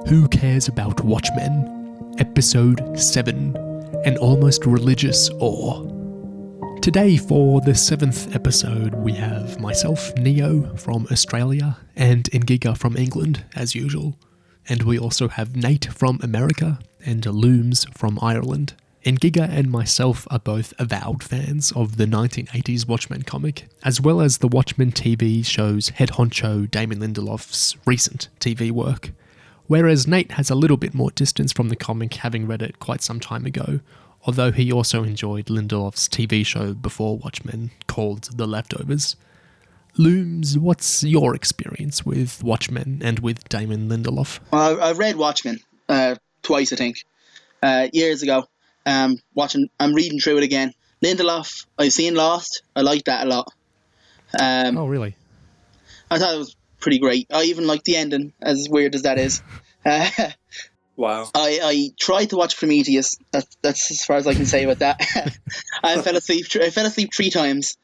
Who Cares About Watchmen? Episode 7, An Almost Religious Awe. Today, for the 7th episode, we have myself, Neo, from Australia, and Ngiga from England, as usual. And we also have Nate from America, and Looms from Ireland. Ngiga and myself are both avowed fans of the 1980s Watchmen comic, as well as the Watchmen TV show's head honcho Damon Lindelof's recent TV work. Whereas Nate has a little bit more distance from the comic, having read it quite some time ago, although he also enjoyed Lindelof's TV show before Watchmen, called The Leftovers. Looms, what's your experience with Watchmen and with Damon Lindelof? Well, I've read Watchmen twice, I think, years ago. I'm reading through it again. Lindelof, I've seen Lost. I liked that a lot. Oh, really? I thought it was pretty great. I even liked the ending, as weird as that is. Wow. I tried to watch Prometheus. That's as far as I can say about that. I fell asleep 3 times,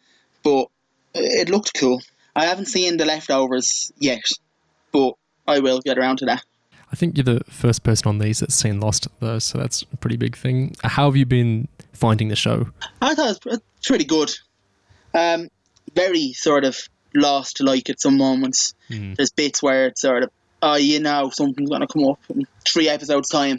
but it looked cool. I haven't seen The Leftovers yet, but I will get around to that. I think you're the first person on these that's seen Lost, though, so that's a pretty big thing. How have you been finding the show? I thought it was pretty good. Very sort of Lost-like at some moments. There's bits where it's sort of, something's going to come up in 3 episodes' time,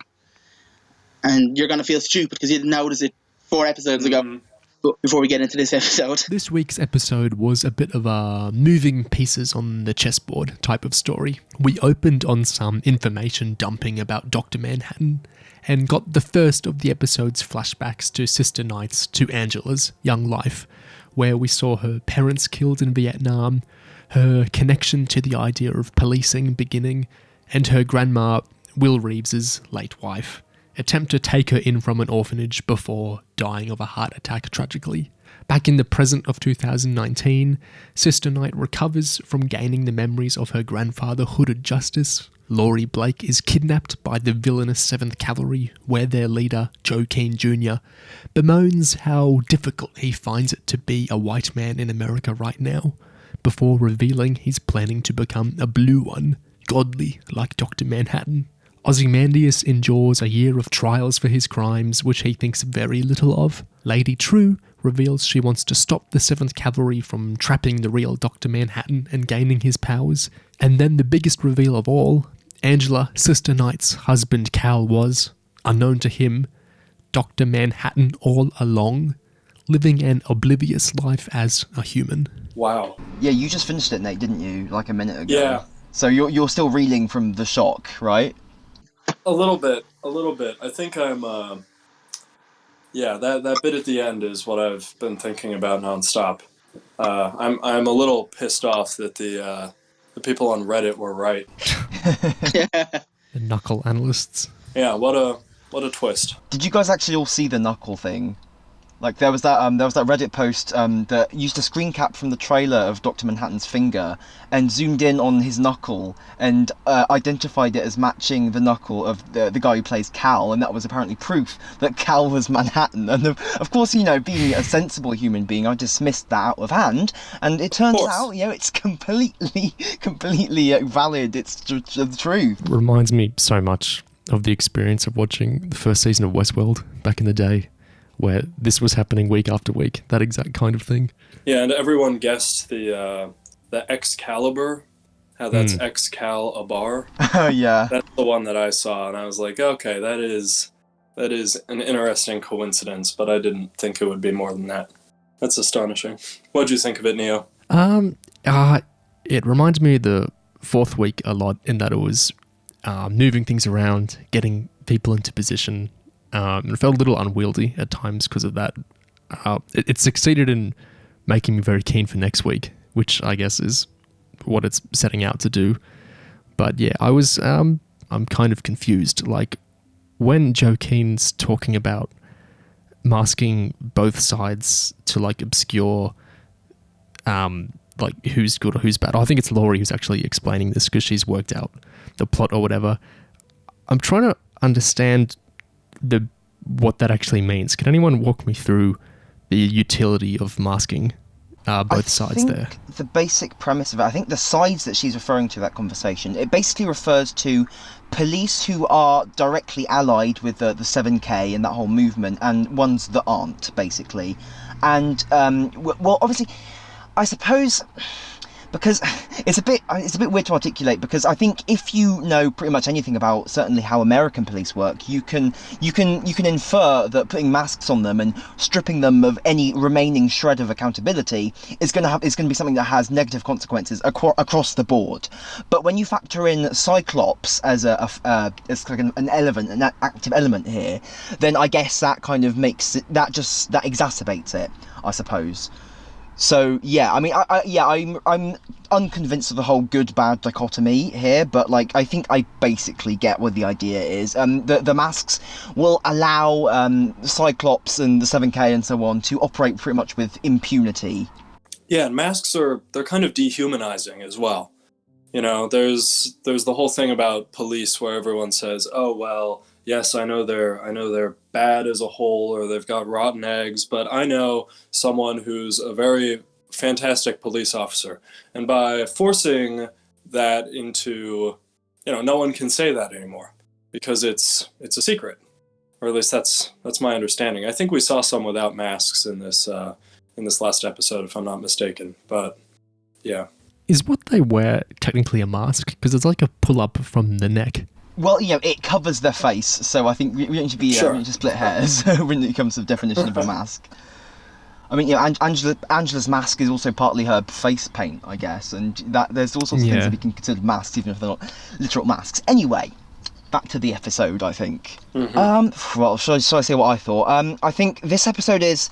and you're going to feel stupid because you didn't notice it 4 episodes ago. But before we get into this episode. This week's episode was a bit of a moving pieces on the chessboard type of story. We opened on some information dumping about Dr. Manhattan and got the first of the episode's flashbacks to Sister Knight's, to Angela's, young life, where we saw her parents killed in Vietnam, her connection to the idea of policing beginning, and her grandma, Will Reeves's late wife, attempt to take her in from an orphanage before dying of a heart attack tragically. Back in the present of 2019, Sister Knight recovers from gaining the memories of her grandfather, Hooded Justice. Laurie Blake is kidnapped by the villainous 7th Cavalry, where their leader, Joe Keane Jr., bemoans how difficult he finds it to be a white man in America right now, before revealing he's planning to become a blue one, godly like Dr. Manhattan. Ozymandias endures a year of trials for his crimes, which he thinks very little of. Lady True reveals she wants to stop the 7th Cavalry from trapping the real Dr. Manhattan and gaining his powers. And then the biggest reveal of all, Angela, Sister Knight's husband Cal was, unknown to him, Dr. Manhattan all along, living an oblivious life as a human. Wow. Yeah, you just finished it, Nate, didn't you? Like a minute ago. Yeah. So you're still reeling from the shock, right? A little bit. I think I'm, that bit at the end is what I've been thinking about nonstop. I'm a little pissed off that the people on Reddit were right. The knuckle analysts. Yeah, what a twist. Did you guys actually all see the knuckle thing? Like there was that Reddit post that used a screen cap from the trailer of Dr. Manhattan's finger and zoomed in on his knuckle and identified it as matching the knuckle of the guy who plays Cal, and that was apparently proof that Cal was Manhattan. And of course, being a sensible human being, I dismissed that out of hand, and it turns out, it's completely valid. It's the truth. It reminds me so much of the experience of watching the first season of Westworld back in the day, where this was happening week after week, that exact kind of thing. Yeah, and everyone guessed the Excalibur, how that's Excalibur. Oh, yeah. That's the one that I saw, and I was like, okay, that is an interesting coincidence, but I didn't think it would be more than that. That's astonishing. What'd you think of it, Neo? It reminds me of the 4th week a lot, in that it was moving things around, getting people into position. It felt a little unwieldy at times because of that. It succeeded in making me very keen for next week, which I guess is what it's setting out to do. But yeah, I'm kind of confused. Like, when Joe Keane's talking about masking both sides to like obscure like who's good or who's bad. I think it's Laurie who's actually explaining this because she's worked out the plot or whatever. I'm trying to understand what that actually means. Can anyone walk me through the utility of masking both sides there. The basic premise of it, I think the sides that she's referring to, that conversation, it basically refers to police who are directly allied with the 7K and that whole movement, and ones that aren't, basically. And, well, obviously, I suppose... because it's a bit weird to articulate, because I think if you know pretty much anything about certainly how American police work, you can infer that putting masks on them and stripping them of any remaining shred of accountability is going to be something that has negative consequences across the board. But when you factor in Cyclops as as like an element, an active element here, then I guess that kind of makes it, that exacerbates it, I suppose. So yeah, I mean, I'm unconvinced of the whole good-bad dichotomy here, but like I think I basically get what the idea is. The masks will allow Cyclops and the 7K and so on to operate pretty much with impunity. Yeah, and masks they're kind of dehumanizing as well. You know, there's the whole thing about police where everyone says, "Oh well, yes, I know they're bad as a whole, or they've got rotten eggs, but I know someone who's a very fantastic police officer." And by forcing that into, you know, no one can say that anymore because it's a secret, or at least that's my understanding. I think we saw some without masks in this last episode, if I'm not mistaken. But yeah, is what they wear technically a mask? Because it's like a pull-up from the neck. Well, you know, it covers their face, so I think we don't need to be we need to split hairs when it comes to the definition of a mask. I mean, you know, Angela's mask is also partly her face paint, I guess, and that there's all sorts of things that we can consider masks, even if they're not literal masks. Anyway, back to the episode, I think. Mm-hmm. Well, shall I say what I thought? I think this episode is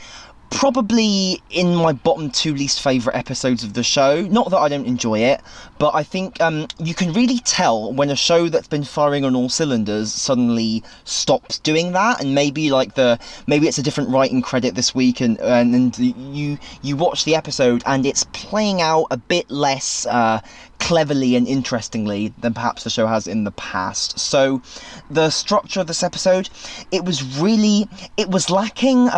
probably in my bottom 2 least favourite episodes of the show. Not that I don't enjoy it, but I think you can really tell when a show that's been firing on all cylinders suddenly stops doing that, and maybe it's a different writing credit this week, and you watch the episode and it's playing out a bit less cleverly and interestingly than perhaps the show has in the past. So the structure of this episode, it was lacking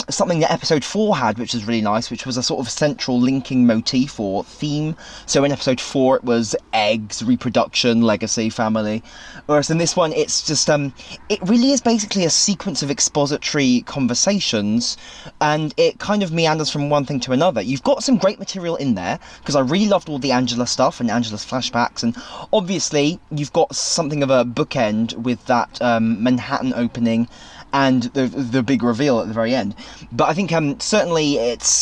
something that episode 4 had, which was really nice, which was a sort of central linking motif or theme. So in episode 4 it was eggs, reproduction, legacy, family, whereas in this one it's just it really is basically a sequence of expository conversations, and it kind of meanders from one thing to another. You've got some great material in there, because I really loved all the Angela stuff and Angela's flashbacks, and obviously you've got something of a bookend with that Manhattan opening and the big reveal at the very end. But I think certainly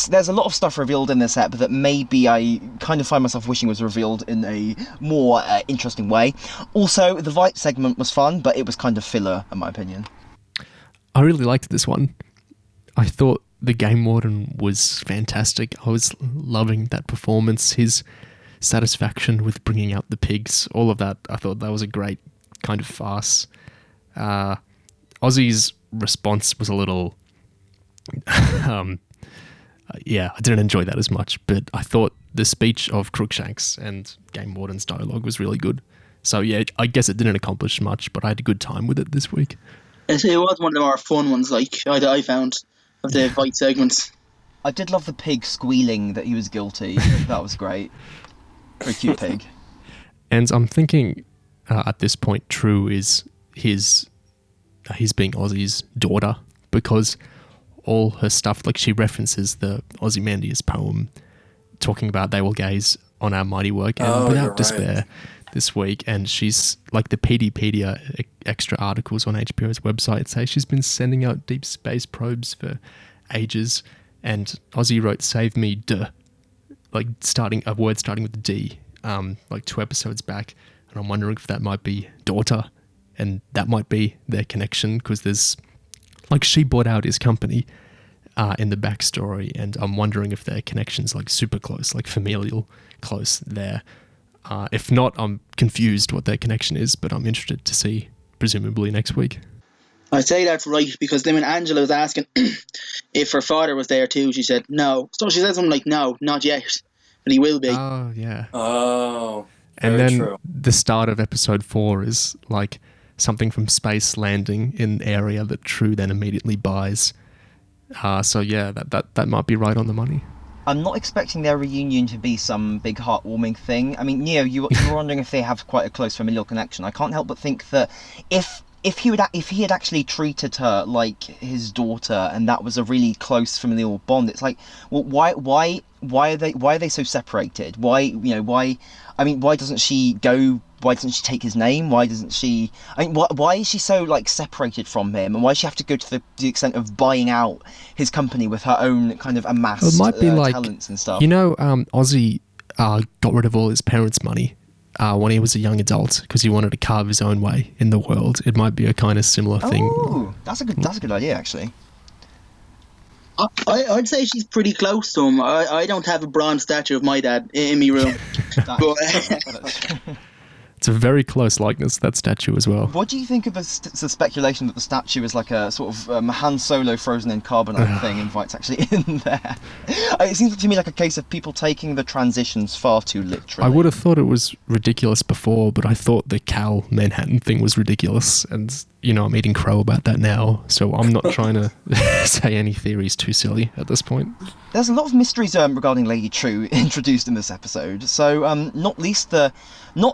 there's a lot of stuff revealed in this ep that maybe I kind of find myself wishing was revealed in a more interesting way. Also, the Vite segment was fun, but it was kind of filler in my opinion. I really liked this one. I thought the game warden was fantastic. I was loving that performance, his satisfaction with bringing out the pigs, all of that. I thought that was a great kind of farce. Ozzy's response was a little I didn't enjoy that as much, but I thought the speech of Crookshanks and Game Warden's dialogue was really good. So yeah, I guess it didn't accomplish much, but I had a good time with it this week. It was one of the more fun ones, like I found, of the fight segments. I did love the pig squealing that he was guilty. That was great. Very cute pig. And I'm thinking at this point, True is he's being Ozzy's daughter, because all her stuff, like she references the Ozymandias poem talking about they will gaze on our mighty work and without despair this week, and she's like the Pedia extra articles on HBO's website say she's been sending out deep space probes for ages, and Ozzy wrote "Save me, duh," like a word starting with D, like 2 episodes back, and I'm wondering if that might be daughter, and that might be their connection, because there's like she bought out his company in the backstory, and I'm wondering if their connection's like super close, like familial close there. If not, I'm confused what their connection is, but I'm interested to see, presumably next week. I'd say that's right, because then when Angela was asking if her father was there too, she said no. So she said something like, no, not yet, but he will be. Oh, yeah. Oh, and then true. The start of episode 4 is like something from space landing in an area that True then immediately buys. So yeah, that might be right on the money. I'm not expecting their reunion to be some big heartwarming thing. I mean, Neo, you were wondering if they have quite a close familial connection. I can't help but think that if he had actually treated her like his daughter, and that was a really close familial bond, it's like, well, why are they so separated? Why doesn't she go? Why doesn't she take his name? Why doesn't she? I mean, why is she so like separated from him? And why does she have to go to the extent of buying out his company with her own kind of amassed talents and stuff? Ozzy got rid of all his parents' money when he was a young adult because he wanted to carve his own way in the world. It might be a kind of similar thing. Oh, that's a good idea, actually. I'd say she's pretty close to him. I don't have a bronze statue of my dad in my room. It's a very close likeness, that statue as well. What do you think of the speculation that the statue is like a sort of Han Solo frozen in carbonite thing, and Vight's actually in there? It seems to me like a case of people taking the transitions far too literally. I would have thought it was ridiculous before, but I thought the Cal Manhattan thing was ridiculous, and I'm eating crow about that now, so I'm not trying to say any theories too silly at this point. There's a lot of mysteries regarding Lady True introduced in this episode, so not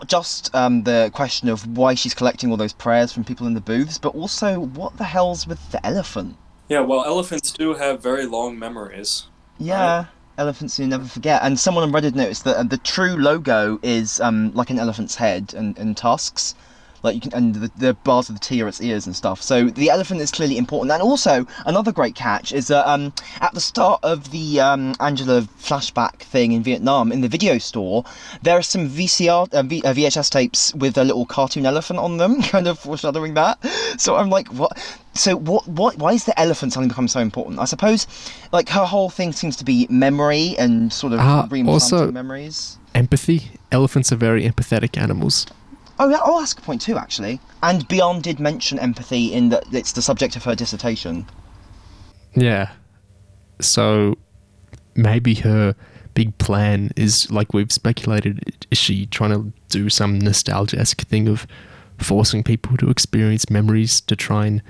just the question of why she's collecting all those prayers from people in the booths, but also what the hell's with the elephant? Yeah, well, elephants do have very long memories. Yeah, right? Elephants you never forget. And someone on Reddit noticed that the True logo is like an elephant's head and tusks. And the bars of the T are its ears and stuff. So the elephant is clearly important. And also, another great catch is that at the start of the Angela flashback thing in Vietnam, in the video store, there are some VHS tapes with a little cartoon elephant on them, kind of foreshadowing that. So I'm like, what? So why is the elephant suddenly become so important? I suppose, like, her whole thing seems to be memory and sort of reimplanting memories. Empathy. Elephants are very empathetic animals. Oh, that's a good point too, actually. And Beyond did mention empathy in that it's the subject of her dissertation. Yeah. So maybe her big plan is, like we've speculated, is she trying to do some nostalgia-esque thing of forcing people to experience memories to try and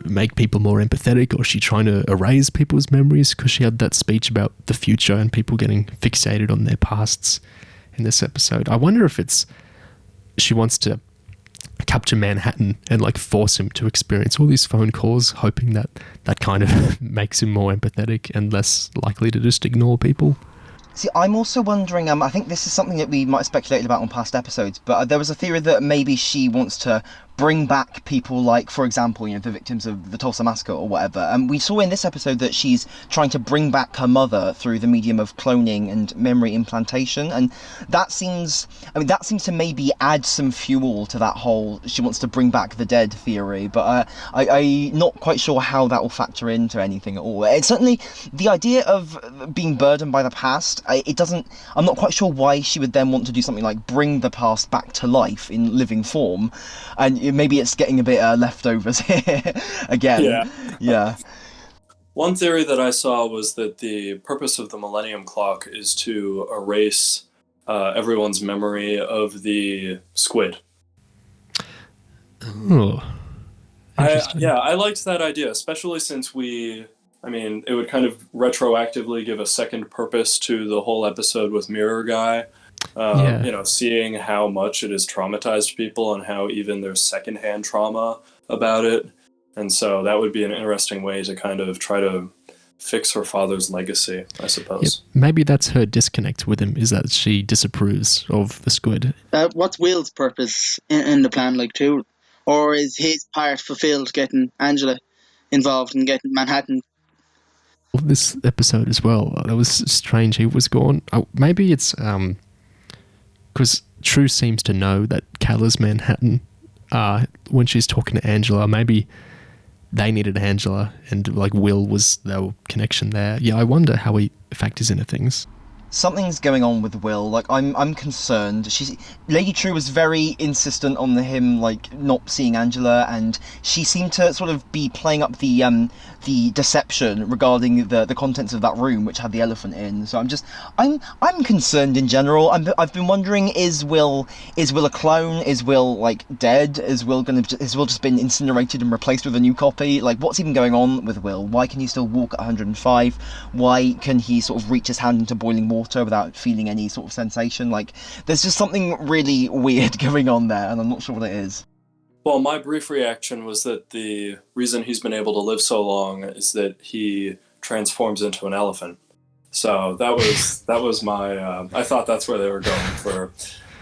make people more empathetic, or is she trying to erase people's memories because she had that speech about the future and people getting fixated on their pasts in this episode? I wonder if she wants to capture Manhattan and like force him to experience all these phone calls, hoping that kind of makes him more empathetic and less likely to just ignore people. See, I'm also wondering, I think this is something that we might have speculated about on past episodes, but there was a theory that maybe she wants to bring back people like, for example, the victims of the Tulsa Massacre or whatever. And we saw in this episode that she's trying to bring back her mother through the medium of cloning and memory implantation. And that seems to maybe add some fuel to that whole she wants to bring back the dead theory. But I'm not quite sure how that will factor into anything at all. It's certainly the idea of being burdened by the past. I'm not quite sure why she would then want to do something like bring the past back to life in living form. And maybe it's getting a bit leftovers here again. Yeah. One theory that I saw was that the purpose of the Millennium Clock is to erase everyone's memory of the squid. Oh. I liked that idea, especially since it would kind of retroactively give a second purpose to the whole episode with Mirror Guy. Seeing how much it has traumatized people and how even there's secondhand trauma about it. And so that would be an interesting way to kind of try to fix her father's legacy, I suppose. Yep. Maybe that's her disconnect with him, is that she disapproves of the squid. What's Will's purpose in the plan, like, too? Or is his part fulfilled getting Angela involved and getting Manhattan? This episode as well, that was strange. He was gone. Maybe it's because True seems to know that Cal is Manhattan when she's talking to Angela. Maybe they needed Angela and like Will was the connection there. Yeah, I wonder how he factors into things. something's going on with Will. Like, I'm concerned. Lady True was very insistent on him, like, not seeing Angela, and she seemed to sort of be playing up the deception regarding the contents of that room, which had the elephant in. So I'm concerned in general. I've been wondering, is Will a clone? Is Will, like, dead? Has Will just been incinerated and replaced with a new copy? Like, what's even going on with Will? Why can he still walk at 105? Why can he sort of reach his hand into boiling water without feeling any sort of sensation? Like, there's just something really weird going on there, and I'm not sure what it is. Well, my brief reaction was that the reason he's been able to live so long is that he transforms into an elephant. So that was my. I thought that's where they were going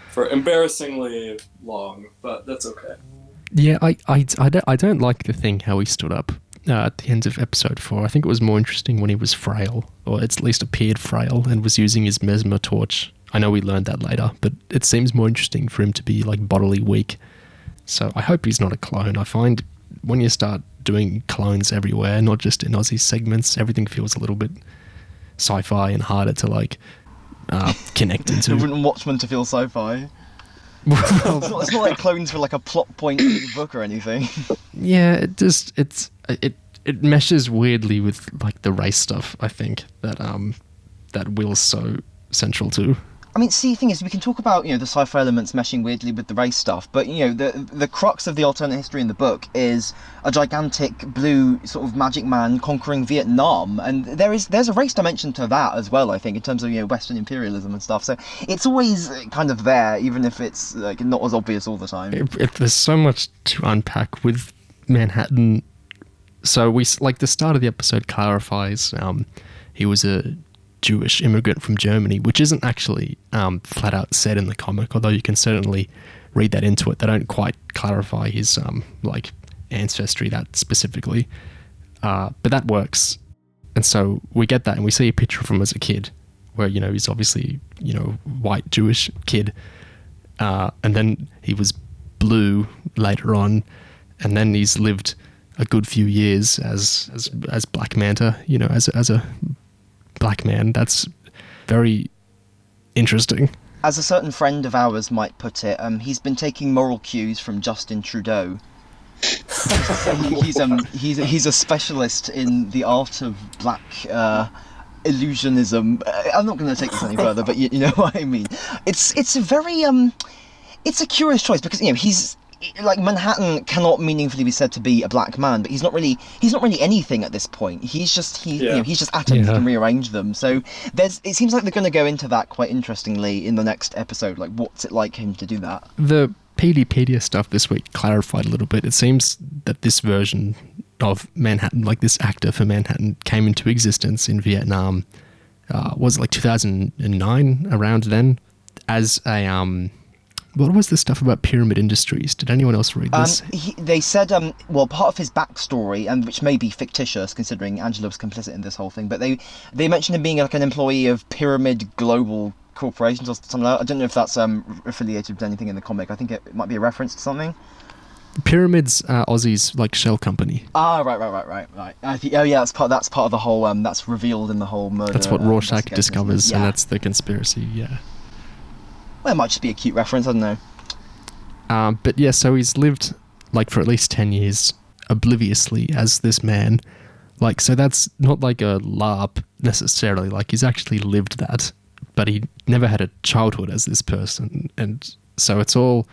for embarrassingly long, but that's okay. Yeah, I don't like the thing how he stood up at the end of episode 4. I think it was more interesting when he was frail, or at least appeared frail, and was using his mesmer torch. I know we learned that later, but it seems more interesting for him to be, like, bodily weak. So I hope he's not a clone. I find when you start doing clones everywhere, not just in Aussie segments, everything feels a little bit sci-fi and harder to, like, connect into. I wouldn't Watchmen to feel sci-fi. It's not like clones for, like, a plot point in the book or anything. Yeah, it meshes weirdly with, like, the race stuff, I think, that Will's so central to. I mean, see, the thing is, we can talk about, the sci-fi elements meshing weirdly with the race stuff, but, the crux of the alternate history in the book is a gigantic blue sort of magic man conquering Vietnam, and there's a race dimension to that as well, I think, in terms of, Western imperialism and stuff, so it's always kind of there, even if it's, like, not as obvious all the time. There's so much to unpack with Manhattan. So the start of the episode clarifies he was a Jewish immigrant from Germany, which isn't actually flat out said in the comic, although you can certainly read that into it. They don't quite clarify his ancestry that specifically, but that works. And so we get that, and we see a picture of him as a kid, where he's obviously white Jewish kid, and then he was blue later on, and then he's lived a good few years as Black Manta, as a Black man. That's very interesting. As a certain friend of ours might put it, he's been taking moral cues from Justin Trudeau. He's a specialist in the art of black illusionism. I'm not going to take this any further, but you know what I mean. It's a very it's a curious choice, because he's, like, Manhattan cannot meaningfully be said to be a black man, but he's not really anything at this point. He's just atoms. He can rearrange them. So it seems like they're going to go into that quite interestingly in the next episode. Like, what's it like him to do that? The PDpedia stuff this week clarified a little bit. It seems that this version of Manhattan, like this actor for Manhattan, came into existence in Vietnam. Was it like 2009, around then, as a what was the stuff about Pyramid Industries? Did anyone else read this? They said, part of his backstory, and which may be fictitious considering Angela was complicit in this whole thing, but they mentioned him being like an employee of Pyramid Global Corporations or something like that. I don't know if that's affiliated with anything in the comic. I think it might be a reference to something. Pyramid's Aussie's, like, shell company. Ah, right. That's part of the whole. That's revealed in the whole murder. That's what Rorschach discovers, and that's the conspiracy. Yeah. Well, it might just be a cute reference, I don't know. But yeah, so he's lived, like, for at least 10 years obliviously as this man. Like, so that's not like a LARP necessarily. Like, he's actually lived that, but he never had a childhood as this person. And so it's all,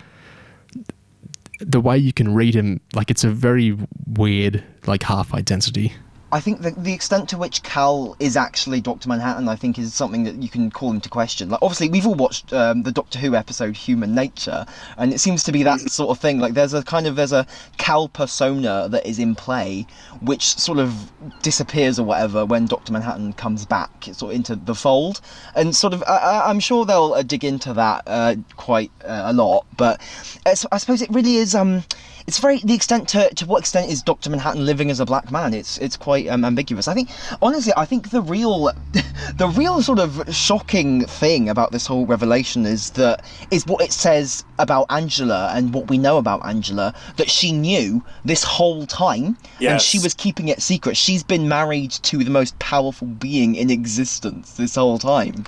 the way you can read him, like, it's a very weird, like, half identity. I think the extent to which Cal is actually Dr. Manhattan, I think, is something that you can call into question. Like, obviously, we've all watched the Doctor Who episode Human Nature, and it seems to be that sort of thing. Like, there's a Cal persona that is in play, which sort of disappears or whatever when Dr. Manhattan comes back sort of into the fold. And sort of, I'm sure they'll dig into that quite a lot, but I suppose it really is... It's very, the extent to what extent is Dr. Manhattan living as a black man? It's quite ambiguous. I think, honestly, the real sort of shocking thing about this whole revelation is what it says about Angela and what we know about Angela, that she knew this whole time, and she was keeping it secret. She's been married to the most powerful being in existence this whole time.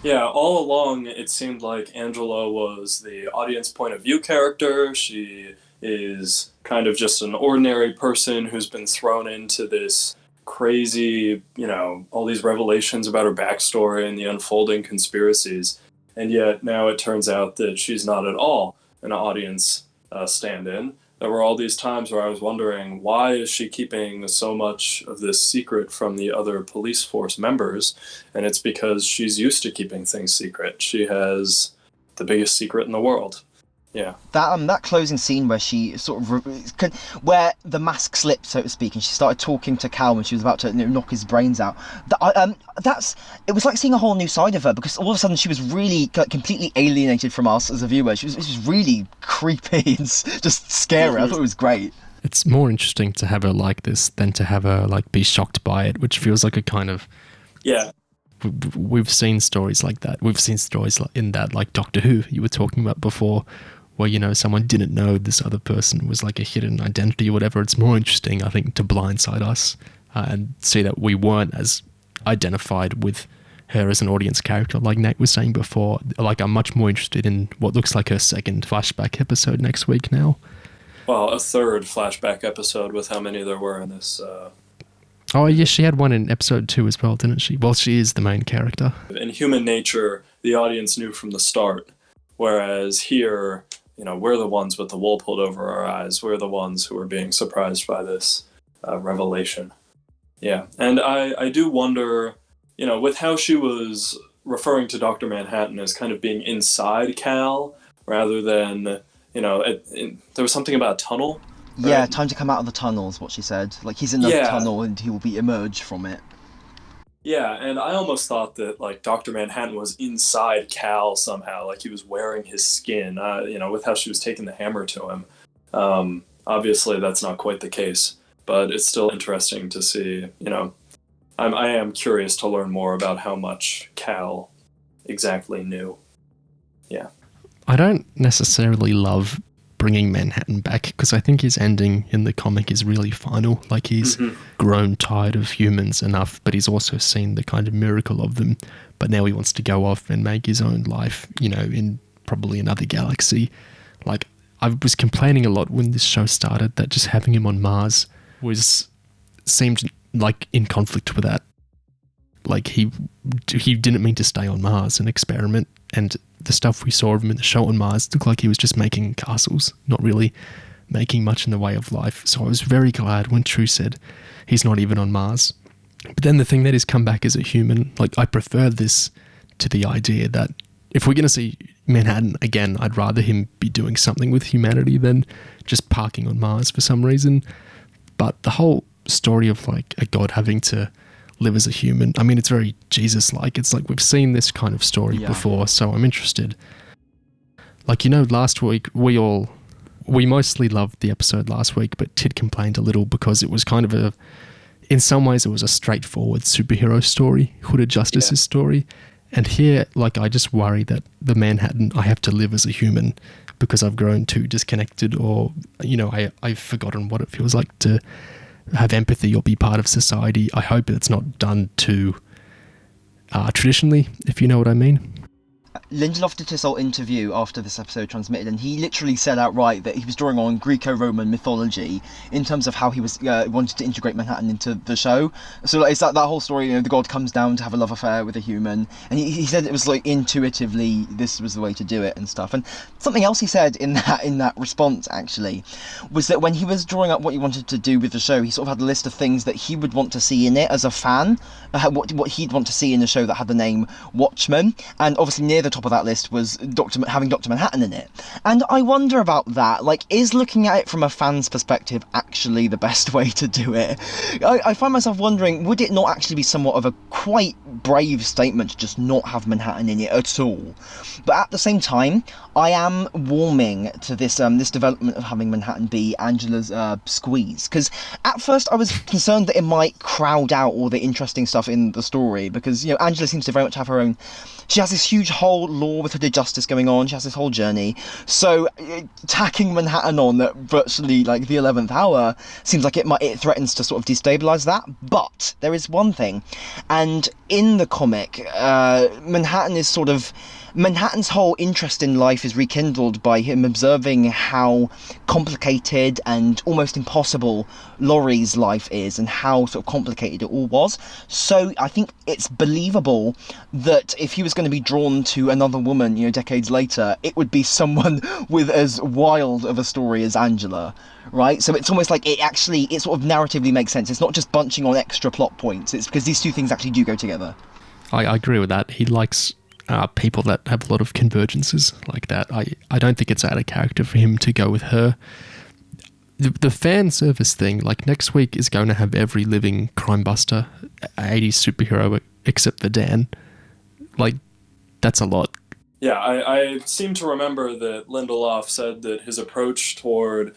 Yeah, all along it seemed like Angela was the audience point of view character. She is kind of just an ordinary person who's been thrown into this crazy, all these revelations about her backstory and the unfolding conspiracies. And yet now it turns out that she's not at all an audience stand-in. There were all these times where I was wondering, why is she keeping so much of this secret from the other police force members? And it's because she's used to keeping things secret. She has the biggest secret in the world. Yeah. That closing scene where she where the mask slipped, so to speak, and she started talking to Cal when she was about to knock his brains out. It was like seeing a whole new side of her, because all of a sudden she was really completely alienated from us as a viewer. It was really creepy and just scary. I thought it was great. It's more interesting to have her like this than to have her be shocked by it, which feels like a kind of... Yeah. We've seen stories like that. We've seen stories in that, like Doctor Who you were talking about before, where, someone didn't know this other person was like a hidden identity or whatever. It's more interesting, I think, to blindside us and see that we weren't as identified with her as an audience character, like Nate was saying before. I'm much more interested in what looks like her second flashback episode next week now. Well, a third flashback episode with how many there were in this. Oh, yeah, she had one in episode 2 as well, didn't she? Well, she is the main character. In Human Nature, the audience knew from the start, whereas here, we're the ones with the wool pulled over our eyes. We're the ones who are being surprised by this revelation. Yeah, and I do wonder, with how she was referring to Dr. Manhattan as kind of being inside Cal, rather than, there was something about a tunnel. Right? Yeah, time to come out of the tunnel is what she said. Like, he's in the tunnel and he will emerge from it. Yeah, and I almost thought that, Dr. Manhattan was inside Cal somehow, like he was wearing his skin, with how she was taking the hammer to him. Obviously, that's not quite the case, but it's still interesting to see, I am curious to learn more about how much Cal exactly knew. Yeah. I don't necessarily love bringing Manhattan back, because I think his ending in the comic is really final. Like, he's grown tired of humans enough, but he's also seen the kind of miracle of them, but now he wants to go off and make his own life, in probably another galaxy. Like, I was complaining a lot when this show started that just having him on Mars seemed like in conflict with that. Like, he didn't mean to stay on Mars and experiment, and the stuff we saw of him in the show on Mars looked like he was just making castles, not really making much in the way of life. So I was very glad when True said he's not even on Mars. But then the thing that he's come back as a human, I prefer this to the idea that if we're going to see Manhattan again, I'd rather him be doing something with humanity than just parking on Mars for some reason. But the whole story of a god having to live as a human, I mean, it's very Jesus-like. It's like we've seen this kind of story before, so I'm interested. Last week we mostly loved the episode last week, but Tid complained a little because it was kind of in some ways it was a straightforward superhero story, Hooded Justice's story. And here, I just worry that the Manhattan, I have to live as a human because I've grown too disconnected, or, I've forgotten what it feels like to have empathy or be part of society. I hope it's not done too traditionally, if you know what I mean. Lindelof did his whole interview after this episode transmitted, and he literally said outright that he was drawing on Greco-Roman mythology in terms of how he was wanted to integrate Manhattan into the show. So it's that whole story, the god comes down to have a love affair with a human, and he said it was intuitively this was the way to do it and stuff. And something else he said in that response actually was that when he was drawing up what he wanted to do with the show, he sort of had a list of things that he would want to see in it as a fan, what he'd want to see in the show that had the name Watchmen, and obviously near the top of that list was having Dr. Manhattan in it. And I wonder about that. Is looking at it from a fan's perspective actually the best way to do it? I find myself wondering, would it not actually be somewhat of a quite brave statement to just not have Manhattan in it at all? But at the same time, I am warming to this development of having Manhattan be Angela's squeeze, because at first I was concerned that it might crowd out all the interesting stuff in the story, because Angela seems to very much have her own. She has this huge hole whole law with her justice going on. She has this whole journey. So tacking Manhattan on at virtually like the 11th hour seems like it threatens to sort of destabilize that. But there is one thing, and in the comic, Manhattan's whole interest in life is rekindled by him observing how complicated and almost impossible Laurie's life is, and how sort of complicated it all was. So I think it's believable that if he was going to be drawn to another woman, decades later, it would be someone with as wild of a story as Angela, right? So it's almost like it sort of narratively makes sense. It's not just bunching on extra plot points. It's because these two things actually do go together. I agree with that. He likes people that have a lot of convergences like that. I don't think it's out of character for him to go with her. The fan service thing, like next week is going to have every living crime buster, 80s superhero except for Dan. Like, that's a lot. Yeah, I seem to remember that Lindelof said that his approach toward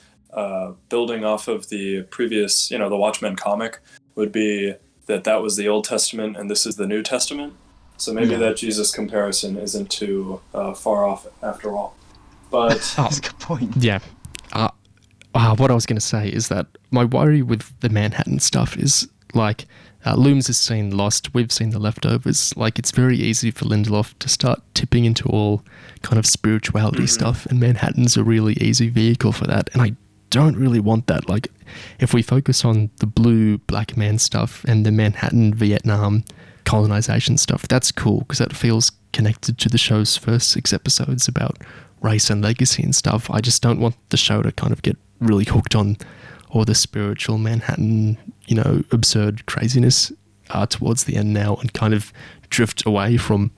building off of the previous, the Watchmen comic would be that was the Old Testament and this is the New Testament. So maybe that Jesus comparison isn't too far off after all. But that's a good point. Yeah. What I was going to say is that my worry with the Manhattan stuff is like Looms has seen Lost, we've seen The Leftovers. Like, it's very easy for Lindelof to start tipping into all kind of spirituality stuff, and Manhattan's a really easy vehicle for that. And I don't really want that. Like, if we focus on the blue black man stuff and the Manhattan Vietnam colonization stuff, that's cool because that feels connected to the show's first 6 episodes about race and legacy and stuff. I just don't want the show to kind of get really hooked on all the spiritual Manhattan, absurd craziness towards the end now and kind of drift away from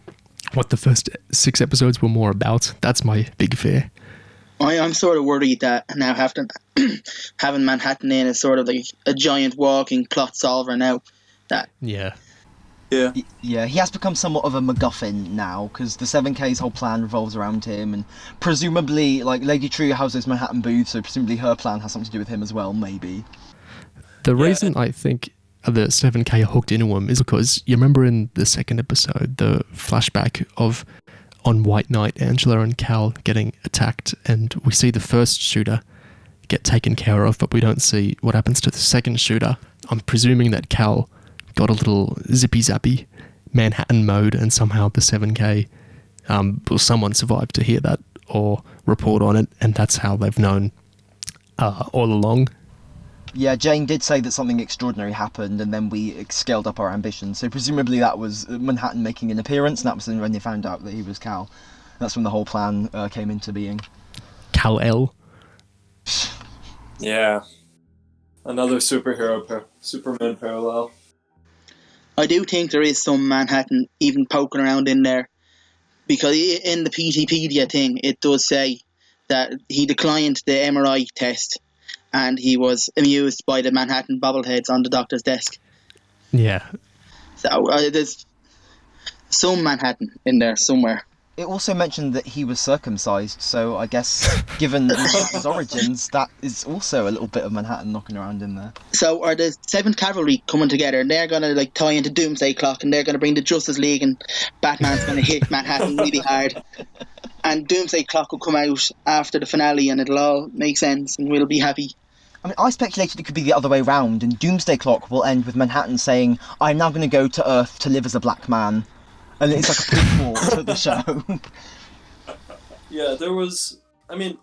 what the first 6 episodes were more about. That's my big fear. I'm sort of worried that now having Manhattan in is sort of like a giant walking plot solver now. Yeah, he has become somewhat of a MacGuffin now, because the 7K's whole plan revolves around him, and presumably, like, Lady True has those Manhattan booths, so presumably her plan has something to do with him as well, maybe. The reason I think the 7K are hooked into him is because, you remember in the second episode, the flashback of on White Knight, Angela and Cal getting attacked, and we see the first shooter get taken care of, but we don't see what happens to the second shooter. I'm presuming that Cal got a little zippy-zappy Manhattan mode, and somehow the 7K, someone survived to hear that or report on it, and that's how they've known all along. Yeah, Jane did say that something extraordinary happened, and then we scaled up our ambitions. So presumably that was Manhattan making an appearance, and that was when they found out that he was Cal. That's when the whole plan came into being. Kal-El. Yeah. Another Superman parallel. I do think there is some Manhattan even poking around in there, because in the PTpedia thing, it does say that he declined the MRI test and he was amused by the Manhattan bobbleheads on the doctor's desk. Yeah. So there's some Manhattan in there somewhere. It also mentioned that he was circumcised, so I guess, given his origins, that is also a little bit of Manhattan knocking around in there. So are the 7th Cavalry coming together, and they're going to like tie into Doomsday Clock, and they're going to bring the Justice League, and Batman's going to hit Manhattan really hard, and Doomsday Clock will come out after the finale, and it'll all make sense, and we'll be happy. I mean, I speculated it could be the other way round, and Doomsday Clock will end with Manhattan saying, "I'm now going to go to Earth to live as a black man." And it's like a prequel to the show. Yeah,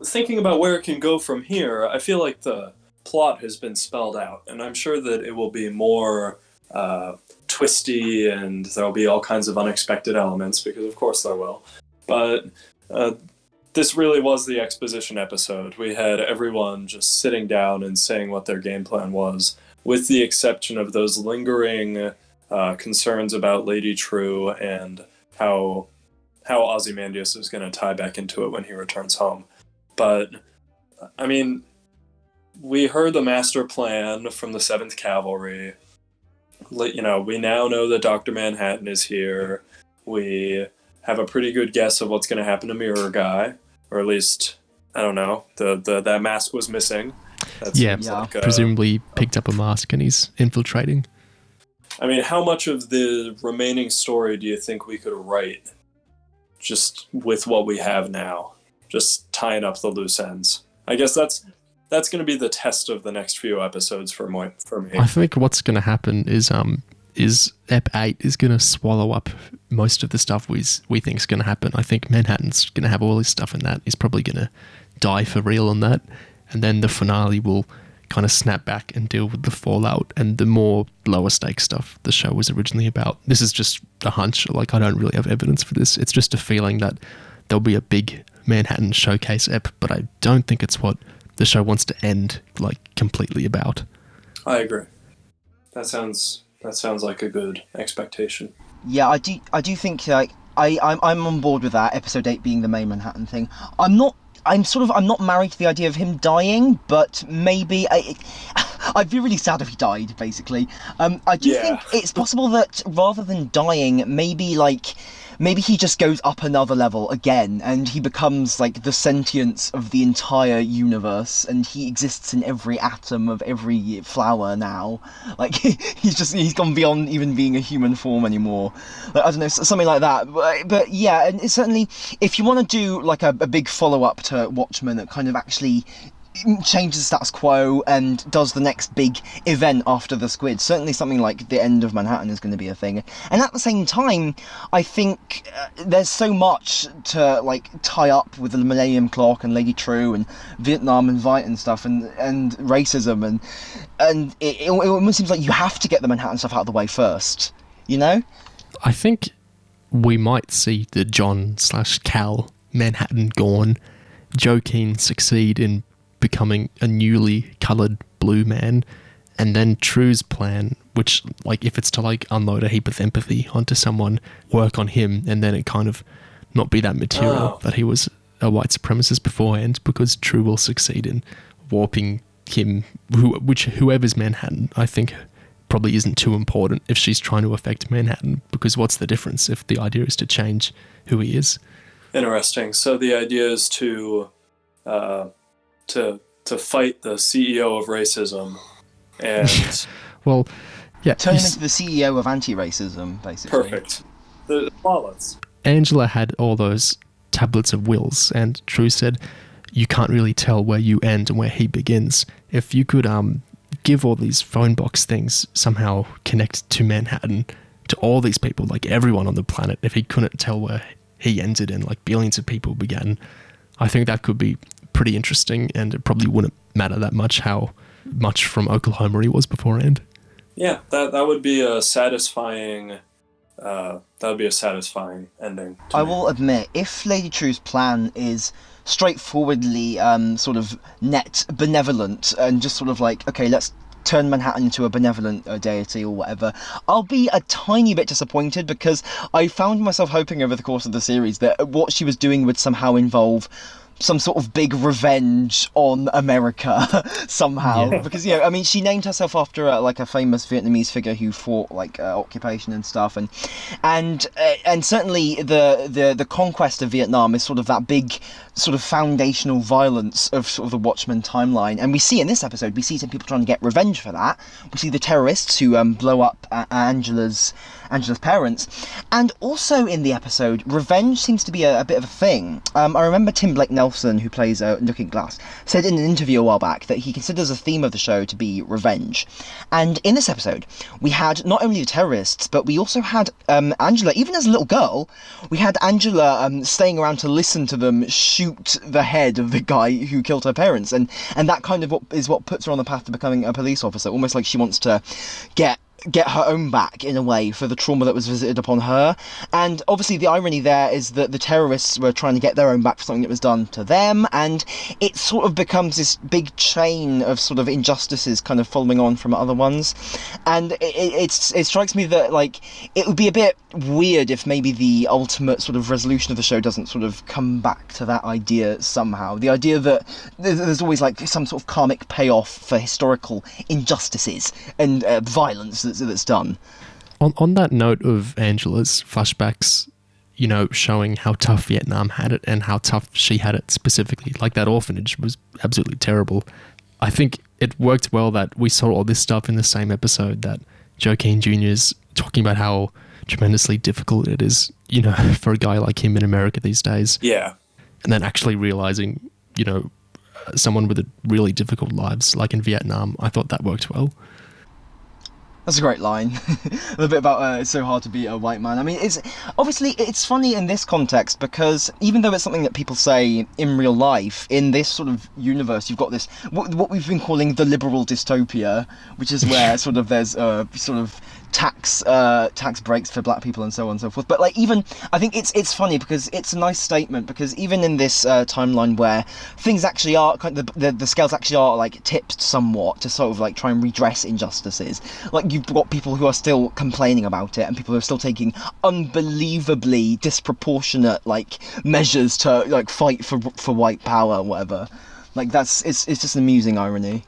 thinking about where it can go from here, I feel like the plot has been spelled out, and I'm sure that it will be more twisty, and there'll be all kinds of unexpected elements, because of course there will. But this really was the exposition episode. We had everyone just sitting down and saying what their game plan was, with the exception of those lingering concerns about Lady True and how Ozymandias is going to tie back into it when he returns home. But, I mean, we heard the master plan from the 7th Cavalry. We now know that Dr. Manhattan is here. We have a pretty good guess of what's going to happen to Mirror Guy, or at least, I don't know, that mask was missing. Presumably picked up a mask and he's infiltrating. I mean, how much of the remaining story do you think we could write just with what we have now, just tying up the loose ends. I guess that's going to be the test of the next few episodes for me. I think what's going to happen is Ep8 is going to swallow up most of the stuff we think is going to happen. I think Manhattan's going to have all his stuff in that. He's probably going to die for real on that. And then the finale will kind of snap back and deal with the fallout and the more lower stakes stuff the show was originally about. This is just a hunch. Like, I don't really have evidence for this. It's just a feeling that there'll be a big Manhattan showcase ep, but I don't think it's what the show wants to end, like, completely about. I agree. That sounds like a good expectation. Yeah, I do think, like, I'm on board with that, episode 8 being the main Manhattan thing. I'm not married to the idea of him dying, but maybe I'd be really sad if he died, basically. I do think it's possible that rather than dying, maybe he just goes up another level again, and he becomes like the sentience of the entire universe, and he exists in every atom of every flower now. Like, he's gone beyond even being a human form anymore. Like, I don't know, something like that. But yeah, and it's certainly, if you want to do like a big follow-up to Watchmen that kind of actually changes the status quo and does the next big event after the squid, certainly something like the end of Manhattan is going to be a thing. And at the same time, I think there's so much to like tie up with the Millennium Clock and Lady True and Vietnam and Vite and stuff and racism and it almost seems like you have to get the Manhattan stuff out of the way first, you know? I think we might see the John/Cal Manhattan gone, Joaquin succeed in becoming a newly coloured blue man, and then True's plan, which, like, if it's to like unload a heap of empathy onto someone, work on him, and then it kind of not be that material that he was a white supremacist beforehand, because True will succeed in warping him, whoever's Manhattan, I think probably isn't too important if she's trying to affect Manhattan, because what's the difference if the idea is to change who he is? Interesting. So the idea is to fight the CEO of racism, and well, yeah, turn him into the CEO of anti-racism, basically. Perfect. The wallets. Angela had all those tablets of wills, and True said, "You can't really tell where you end and where he begins. If you could give all these phone box things somehow connect to Manhattan, to all these people, like everyone on the planet, if he couldn't tell where he ended and like billions of people began, I think that could be pretty interesting, and it probably wouldn't matter that much how much from Oklahoma he was beforehand." Yeah, that would be a satisfying. That would be a satisfying ending. I will admit, if Lady True's plan is straightforwardly sort of net benevolent and just sort of like, okay, let's turn Manhattan into a benevolent deity or whatever, I'll be a tiny bit disappointed, because I found myself hoping over the course of the series that what she was doing would somehow involve some sort of big revenge on America somehow. Yeah. Because, you know, I mean, she named herself after like a famous Vietnamese figure who fought like occupation and stuff, and certainly the conquest of Vietnam is sort of that big sort of foundational violence of sort of the Watchmen timeline. And we see in this episode, we see some people trying to get revenge for that. We see the terrorists who blow up Angela's parents, and also in the episode, revenge seems to be a bit of a thing. I remember Tim Blake Nelson, who plays Looking Glass, said in an interview a while back that he considers the theme of the show to be revenge. And in this episode, we had not only the terrorists, but we also had Angela, even as a little girl, we had Angela staying around to listen to them shoot the head of the guy who killed her parents, and that kind of what puts her on the path to becoming a police officer, almost like she wants to get her own back, in a way, for the trauma that was visited upon her. And obviously the irony there is that the terrorists were trying to get their own back for something that was done to them, and it sort of becomes this big chain of sort of injustices kind of following on from other ones. And it strikes me that, like, it would be a bit weird if maybe the ultimate sort of resolution of the show doesn't sort of come back to that idea somehow. The idea that there's always like some sort of karmic payoff for historical injustices and violence that's done. On that note of Angela's flashbacks, you know, showing how tough Vietnam had it and how tough she had it specifically, like that orphanage was absolutely terrible. I think it worked well that we saw all this stuff in the same episode, that Joaquin Jr.'s talking about how tremendously difficult it is, you know, for a guy like him in America these days. Yeah. And then actually realizing, you know, someone with a really difficult lives, like in Vietnam, I thought that worked well. That's a great line. The bit about it's so hard to be a white man. I mean, it's funny in this context because even though it's something that people say in real life, in this sort of universe, you've got this what we've been calling the liberal dystopia, which is where sort of there's sort of tax breaks for black people and so on and so forth. But like, even I think it's funny because it's a nice statement, because even in this timeline where things actually are kind of the scales actually are like tipped somewhat to sort of like try and redress injustices, like you've got people who are still complaining about it and people who are still taking unbelievably disproportionate like measures to like fight for white power or whatever. Like it's just an amusing irony.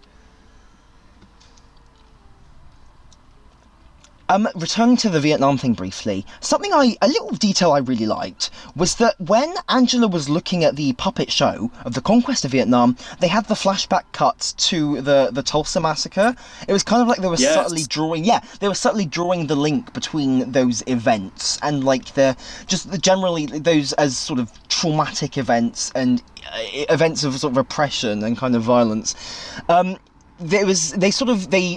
Returning to the Vietnam thing briefly, a little detail I really liked was that when Angela was looking at the puppet show of the conquest of Vietnam, they had the flashback cuts to the Tulsa massacre. It was kind of like they were subtly drawing the link between those events and like generally those as sort of traumatic events and events of sort of oppression and kind of violence. They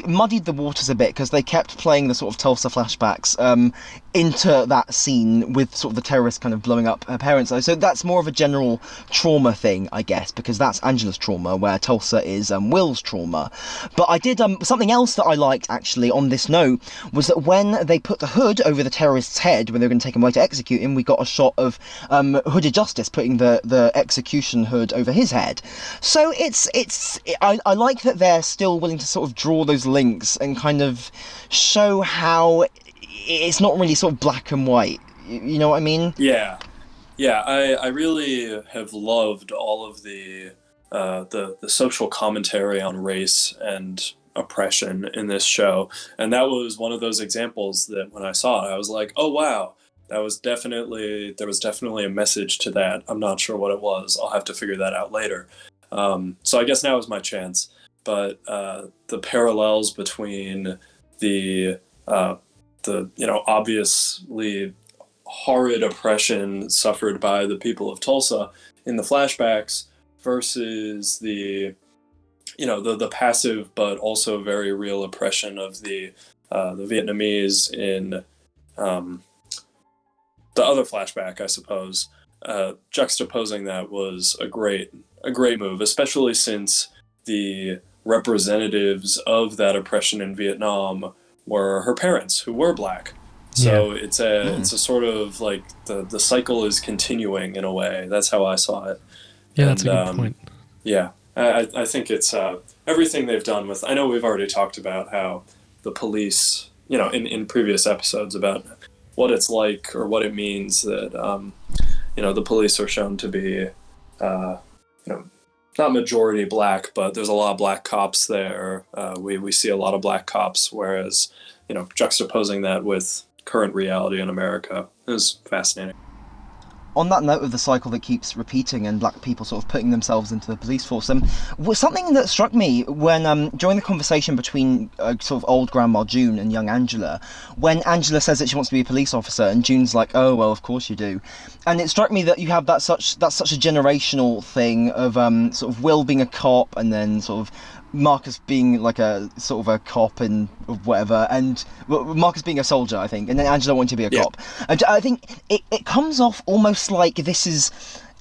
muddied the waters a bit because they kept playing the sort of Tulsa flashbacks into that scene with sort of the terrorists kind of blowing up her parents. So that's more of a general trauma thing, I guess, because that's Angela's trauma, where Tulsa is Will's trauma. But I did something else that I liked actually on this note was that when they put the hood over the terrorist's head when they were going to take him away to execute him, we got a shot of Hooded Justice putting the execution hood over his head. So I like that they're still willing to sort of draw those links and kind of show how it's not really sort of black and white. You know what I mean? Yeah. I really have loved all of the social commentary on race and oppression in this show, and that was one of those examples that when I saw it, I was like, oh wow, there was definitely a message to that. I'm not sure what it was. I'll have to figure that out later. So I guess now is my chance. But the parallels between the obviously horrid oppression suffered by the people of Tulsa in the flashbacks versus the passive but also very real oppression of the Vietnamese in the other flashback, I suppose. Juxtaposing that was a great move, especially since the representatives of that oppression in Vietnam were her parents, who were black. So it's a sort of like the cycle is continuing in a way. That's how I saw it. Yeah, that's a good point. Yeah, I think it's everything they've done with. I know we've already talked about how the police, in previous episodes about what it's like or what it means that the police are shown to be not majority black, but there's a lot of black cops there. We see a lot of black cops, whereas, juxtaposing that with current reality in America is fascinating. On that note of the cycle that keeps repeating and black people sort of putting themselves into the police force, was something that struck me when during the conversation between sort of old Grandma June and young Angela, when Angela says that she wants to be a police officer and June's like, oh well, of course you do, and it struck me that you have that's such a generational thing of sort of Will being a cop and then sort of Marcus being like a sort of a cop and whatever, and Marcus being a soldier, I think, and then Angela wanting to be a cop. And I think it comes off almost like this is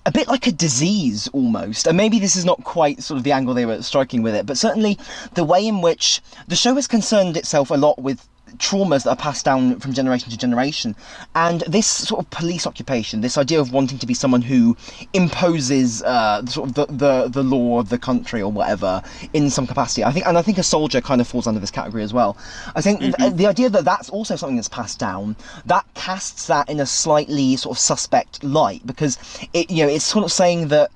a bit like a disease almost, and maybe this is not quite sort of the angle they were striking with it, but certainly the way in which the show has concerned itself a lot with traumas that are passed down from generation to generation, and this sort of police occupation, this idea of wanting to be someone who imposes the law of the country or whatever in some capacity. I think a soldier kind of falls under this category as well. I think the idea that that's also something that's passed down, that casts that in a slightly sort of suspect light, because it's sort of saying that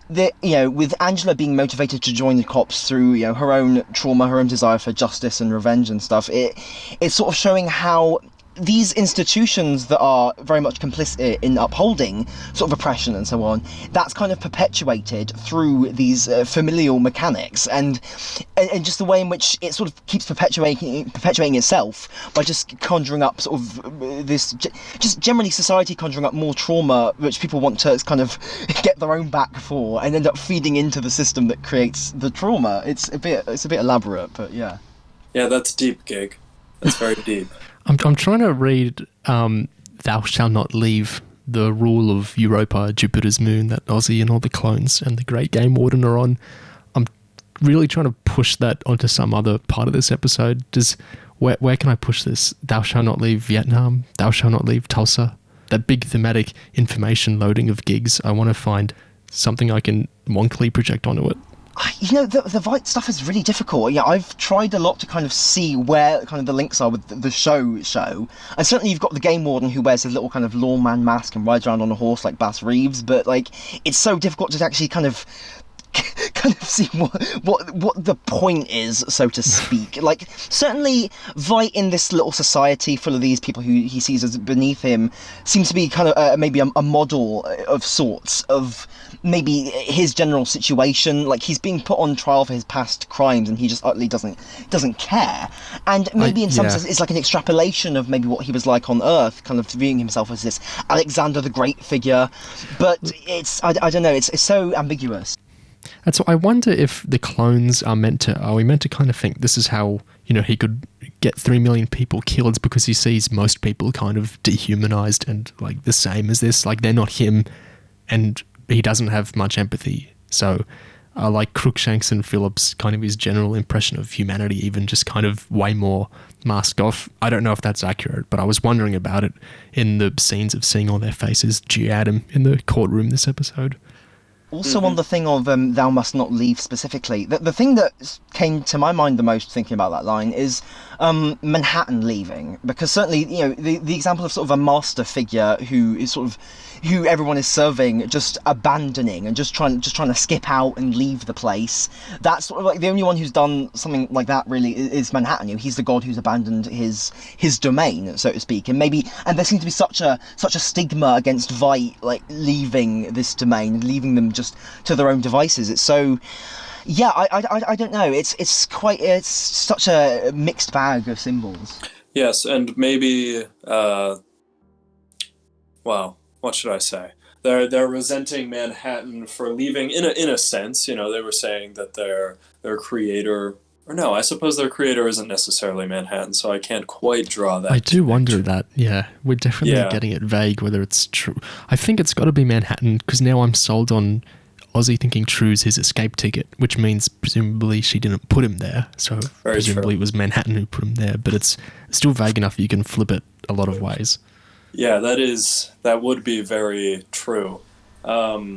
with Angela being motivated to join the cops through her own trauma, her own desire for justice and revenge and stuff, it's sort of showing how these institutions that are very much complicit in upholding sort of oppression and so on, that's kind of perpetuated through these familial mechanics, and just the way in which it sort of keeps perpetuating itself by just conjuring up sort of this, just generally society conjuring up more trauma which people want to kind of get their own back for, and end up feeding into the system that creates the trauma. It's a bit elaborate, but yeah. Yeah, that's deep, Gig. That's very deep. I'm trying to read Thou Shalt Not Leave, the rule of Europa, Jupiter's moon, that Ozzy and all the clones and the Great Game Warden are on. I'm really trying to push that onto some other part of this episode. Where can I push this? Thou shalt not leave Vietnam. Thou shalt not leave Tulsa. That big thematic information loading of gigs. I want to find something I can wonkily project onto it. You know, the Vite stuff is really difficult. Yeah, I've tried a lot to kind of see where kind of the links are with the show. And certainly you've got the Game Warden who wears his little kind of lawman mask and rides around on a horse like Bass Reeves, but like it's so difficult to actually kind of see what the point is, so to speak. Like, certainly Vite in this little society full of these people who he sees as beneath him seems to be kind of maybe a model of sorts of maybe his general situation. Like, he's being put on trial for his past crimes and he just utterly doesn't care. And maybe in some sense it's like an extrapolation of maybe what he was like on Earth, kind of viewing himself as this Alexander the Great figure. But it's I don't know, it's so ambiguous. And so I wonder if the clones are we meant to kind of think this is how, you know, he could get 3 million people killed, because he sees most people kind of dehumanized and like the same as this, like they're not him, and he doesn't have much empathy. So like Crookshanks and Phillips, kind of his general impression of humanity, even just kind of way more masked off. I don't know if that's accurate, but I was wondering about it in the scenes of seeing all their faces jeer at him in the courtroom this episode. Also on the thing of thou must not leave specifically, the thing that came to my mind the most thinking about that line is Manhattan leaving, because certainly, you know, the example of sort of a master figure who is sort of who everyone is serving just abandoning and just trying to skip out and leave the place. That's sort of like the only one who's done something like that really is Manhattan. You know, he's the god who's abandoned his domain, so to speak, and there seems to be such a stigma against Vite like leaving this domain and leaving them just to their own devices. It's so, yeah, I don't know. It's such a mixed bag of symbols. Yes, and maybe what should I say? They're resenting Manhattan for leaving in a sense. You know, they were saying that their creator, or no, I suppose their creator isn't necessarily Manhattan, so I can't quite draw that. I do wonder that. Yeah, we're definitely getting it vague whether it's true. I think it's got to be Manhattan, because now I'm sold on Ozzy thinking True's his escape ticket, which means presumably she didn't put him there. So presumably it was Manhattan who put him there, but it's still vague enough you can flip it a lot of ways. Yeah, that would be very true. Yeah.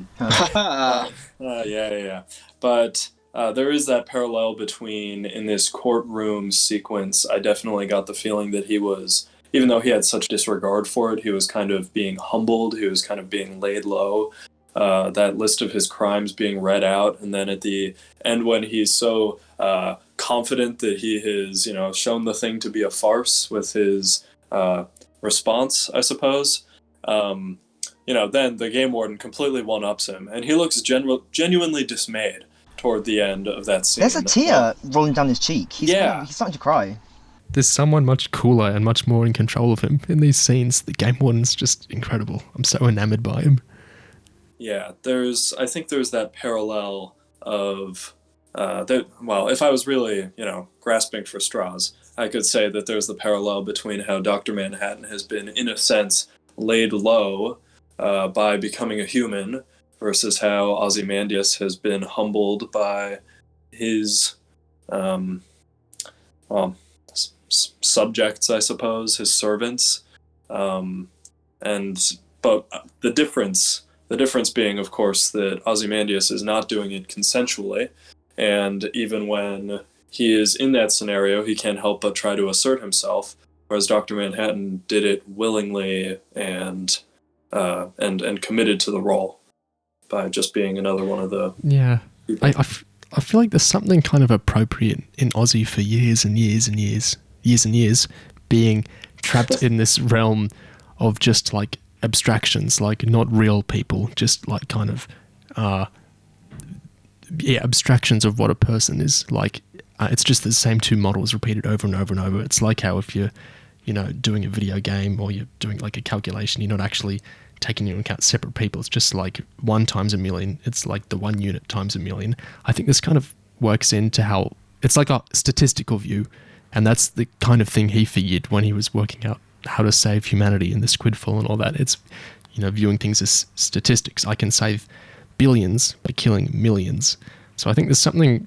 But there is that parallel between, in this courtroom sequence, I definitely got the feeling that he was, even though he had such disregard for it, he was kind of being humbled, he was kind of being laid low. That list of his crimes being read out, and then at the end when he's so confident that he has, you know, shown the thing to be a farce with his response, I suppose, you know, then the Game Warden completely one-ups him, and he looks genuinely dismayed toward the end of that scene. There's a tear rolling down his cheek. He's starting to cry. There's someone much cooler and much more in control of him in these scenes. The Game Warden's just incredible. I'm so enamored by him. Yeah, I think there's that parallel of, if I was really, you know, grasping for straws, I could say that there's the parallel between how Dr. Manhattan has been, in a sense, laid low by becoming a human, versus how Ozymandias has been humbled by his, subjects, I suppose, his servants. But the difference being, of course, that Ozymandias is not doing it consensually, and even when he is in that scenario, he can't help but try to assert himself, whereas Dr. Manhattan did it willingly and committed to the role by just being another one of the... Yeah, I feel like there's something kind of appropriate in Ozzy for years and years and years, being trapped in this realm of just like abstractions, like not real people, just like kind of abstractions of what a person is like. It's just the same two models repeated over and over and over. It's like how if you're, doing a video game or you're doing like a calculation, you're not actually taking into account separate people. It's just like 1 times a million. It's like the 1 unit times a million. I think this kind of works into how it's like a statistical view, and that's the kind of thing he figured when he was working out how to save humanity in the Squidfall and all that. It's, viewing things as statistics. I can save billions by killing millions. So I think there's something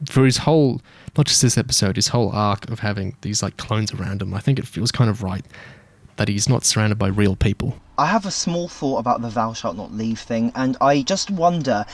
for his whole, not just this episode, his whole arc of having these like clones around him. I think it feels kind of right that he's not surrounded by real people. I have a small thought about the thou shalt not leave thing, and I just wonder,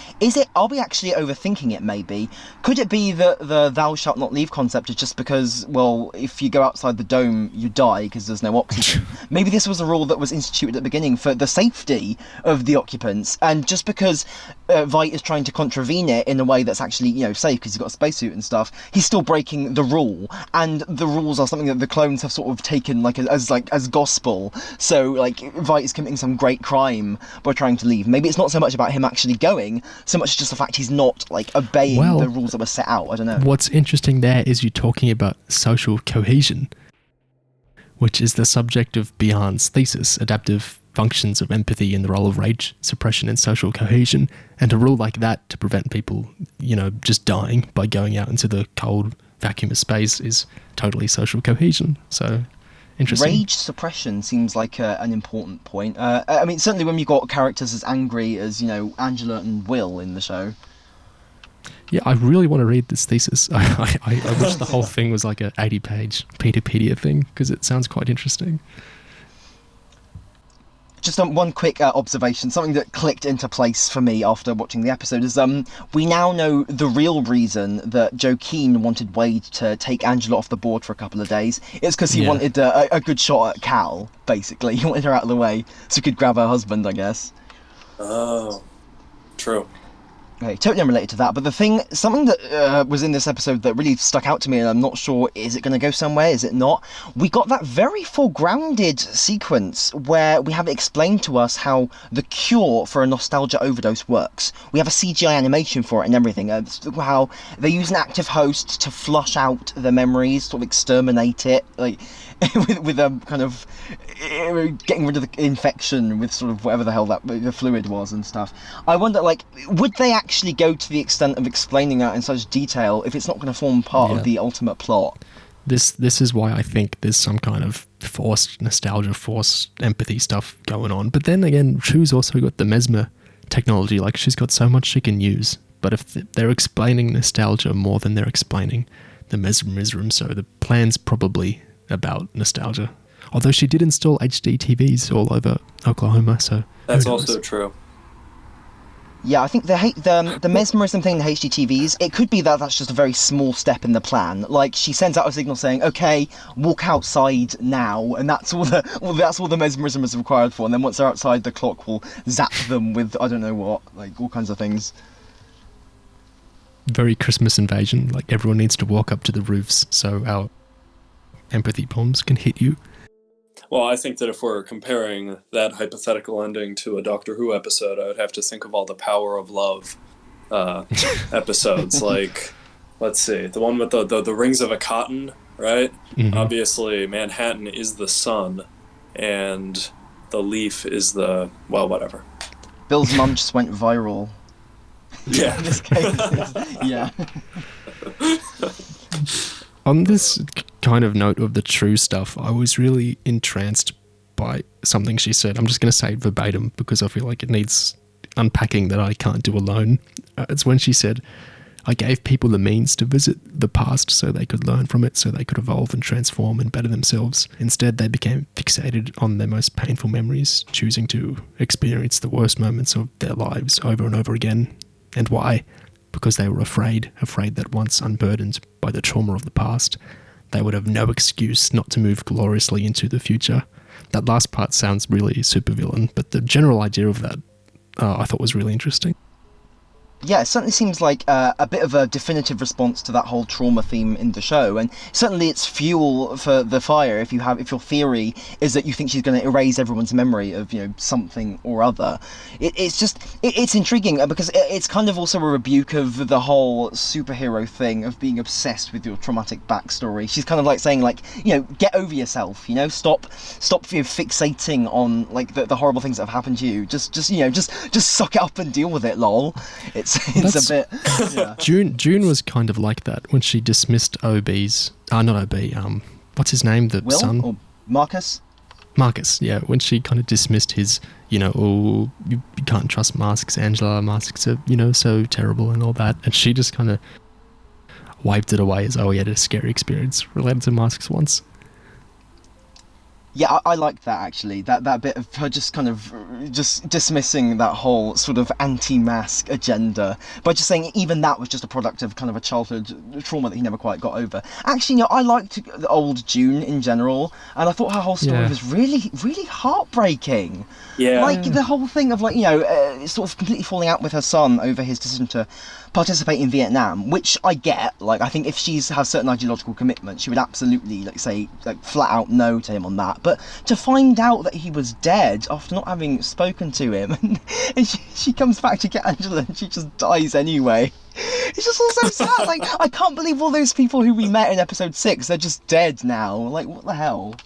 are we actually overthinking it maybe? Could it be that the thou shalt not leave concept is just because, well, if you go outside the dome, you die because there's no oxygen? Maybe this was a rule that was instituted at the beginning for the safety of the occupants, and just because Veidt is trying to contravene it in a way that's actually, safe because he's got a spacesuit and stuff, he's still breaking the rule, and the rules are something that the clones have sort of taken as gospel. So, like, Veidt is committing some great crime by trying to leave. Maybe it's not so much about him actually going, so much just the fact he's not like obeying the rules that were set out. I don't know. What's interesting there is you talking about social cohesion, which is the subject of Bihan's thesis, adaptive functions of empathy in the role of rage suppression and social cohesion. And a rule like that to prevent people, just dying by going out into the cold vacuum of space is totally social cohesion. So interesting. Rage suppression seems like an important point. I mean, certainly when you've got characters as angry as, Angela and Will in the show. Yeah, I really want to read this thesis. I wish the whole thing was like a 80-page Peterpedia thing, because it sounds quite interesting. Just one quick observation, something that clicked into place for me after watching the episode is we now know the real reason that Joe Keane wanted Wade to take Angela off the board for a couple of days. It's because he wanted a good shot at Cal, basically. He wanted her out of the way so he could grab her husband, I guess. Oh, true. Okay, totally unrelated to that, but something that was in this episode that really stuck out to me, and I'm not sure, is it going to go somewhere, is it not? We got that very foregrounded sequence where we have it explained to us how the cure for a nostalgia overdose works. We have a CGI animation for it and everything, how they use an active host to flush out the memories, sort of exterminate it, like with a kind of getting rid of the infection with sort of whatever the hell the fluid was and stuff. I wonder, would they actually go to the extent of explaining that in such detail if it's not going to form part of the ultimate plot? This is why I think there's some kind of forced nostalgia, forced empathy stuff going on. But then again, Chu's also got the mesmer technology. Like, she's got so much she can use. But if they're explaining nostalgia more than they're explaining the mesmerism, so the plan's probably about nostalgia. Although she did install HD TVs all over Oklahoma, so that's also true. Yeah, I think the mesmerism thing, the HDTVs, it could be that that's just a very small step in the plan. Like, she sends out a signal saying, "Okay, walk outside now," and that's all the mesmerism is required for. And then once they're outside, the clock will zap them with I don't know what, like all kinds of things. Very Christmas Invasion. Like, everyone needs to walk up to the roofs so our empathy bombs can hit you. Well, I think that if we're comparing that hypothetical ending to a Doctor Who episode, I would have to think of all the Power of Love episodes. Like, let's see, the one with the rings of a cotton, right? Mm-hmm. Obviously, Manhattan is the sun, and the leaf is the, well, whatever. Bill's mum just went viral. Yeah. In this case, yeah. On this kind of note of the true stuff, I was really entranced by something she said. I'm just going to say verbatim because I feel like it needs unpacking that I can't do alone. It's when she said, "I gave people the means to visit the past so they could learn from it, so they could evolve and transform and better themselves. Instead, they became fixated on their most painful memories, choosing to experience the worst moments of their lives over and over again. And why? Because they were afraid that once unburdened by the trauma of the past, they would have no excuse not to move gloriously into the future." That last part sounds really supervillain, but the general idea of that I thought was really interesting. Yeah, it certainly seems like a bit of a definitive response to that whole trauma theme in the show, and certainly it's fuel for the fire if your theory is that you think she's going to erase everyone's memory of something or other. It's intriguing because it's kind of also a rebuke of the whole superhero thing of being obsessed with your traumatic backstory. She's kind of like saying get over yourself, stop fixating on like the horrible things that have happened to you. Just suck it up and deal with it, lol. It's a bit. Yeah. June was kind of like that when she dismissed OB's. Not OB. What's his name? The Will? son. Or Marcus. Marcus. Yeah, when she kind of dismissed his. You can't trust masks, Angela. Masks are so terrible and all that, and she just kind of wiped it away as he had a scary experience related to masks once. Yeah, I liked that actually. That bit of her just kind of just dismissing that whole sort of anti-mask agenda by just saying even that was just a product of kind of a childhood trauma that he never quite got over. Actually, I liked the old June in general, and I thought her whole story was really, really heartbreaking. Yeah. Like the whole thing of sort of completely falling out with her son over his decision to participate in Vietnam, which I get. Like, I think if she's has certain ideological commitment, she would absolutely say flat out no to him on that. But to find out that he was dead after not having spoken to him, and she comes back to get Angela and she just dies anyway. It's just all so sad. Like, I can't believe all those people who we met in episode 6, they're just dead now. Like, what the hell?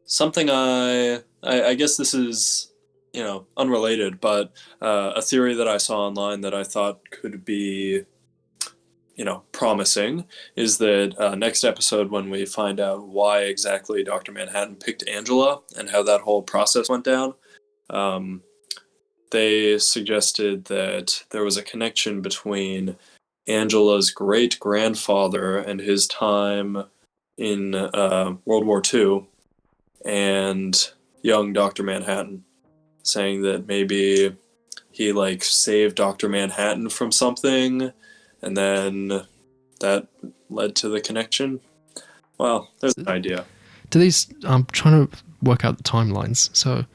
Something I guess this is unrelated, but a theory that I saw online that I thought could be promising is that next episode, when we find out why exactly Dr. Manhattan picked Angela and how that whole process went down, they suggested that there was a connection between Angela's great-grandfather and his time in World War II and young Dr. Manhattan, saying that maybe he saved Dr. Manhattan from something, and then that led to the connection. Well, there's an idea. I'm trying to work out the timelines. So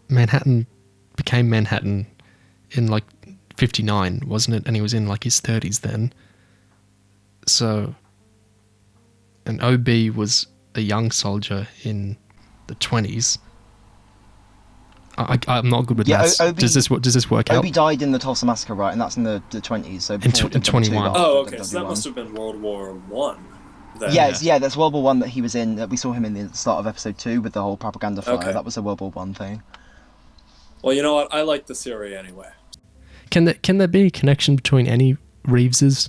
Manhattan became Manhattan in 59, wasn't it? And he was in his 30s then. So, and OB was a young soldier in the 20s. I'm not good with maths. Does this work out? Obi died in the Tulsa Massacre, right? And that's in the 20s. So in 21. Oh, okay. So that must have been World War One. Yeah, that's World War One that he was in. That we saw him in the start of episode 2 with the whole propaganda fire. Okay. That was a World War One thing. Well, you know what? I like the theory anyway. Can there be a connection between any Reeveses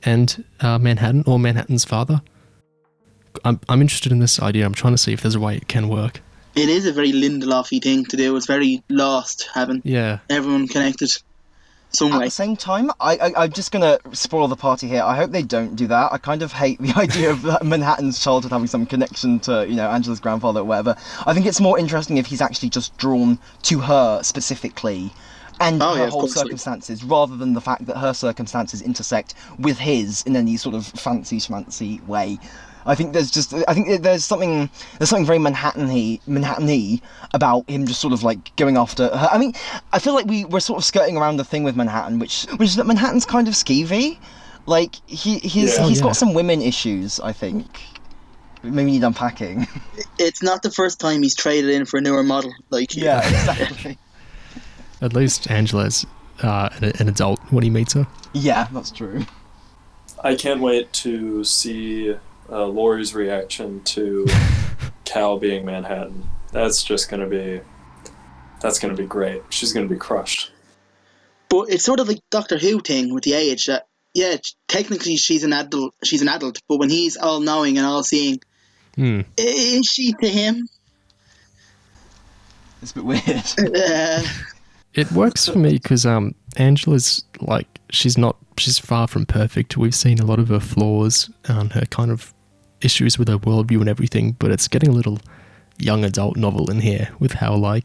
and Manhattan or Manhattan's father? I'm interested in this idea. I'm trying to see if there's a way it can work. It is a very Lindelof-y thing to do. It's very Lost, having everyone connected some way. At the same time, I'm just going to spoil the party here. I hope they don't do that. I kind of hate the idea of Manhattan's childhood having some connection to, Angela's grandfather or whatever. I think it's more interesting if he's actually just drawn to her specifically and her whole circumstances, rather than the fact that her circumstances intersect with his in any sort of fancy-schmancy way. I think there's something very Manhattan-y about him just sort of going after her. I mean, I feel like we're sort of skirting around the thing with Manhattan, which is that Manhattan's kind of skeevy. Like he's got some women issues, I think. Maybe need unpacking. It's not the first time he's traded in for a newer model. Yeah, exactly. At least Angela's an adult when he meets her. Yeah, that's true. I can't wait to see Laurie's reaction to Cal being Manhattan. That's gonna be great. She's gonna be crushed. But it's sort of like Doctor Who thing with the age that technically she's an adult, but when he's all knowing and all seeing, is she to him? It's a bit weird. It works for me because Angela's she's far from perfect. We've seen a lot of her flaws and her kind of issues with her worldview and everything, but it's getting a little young adult novel in here with how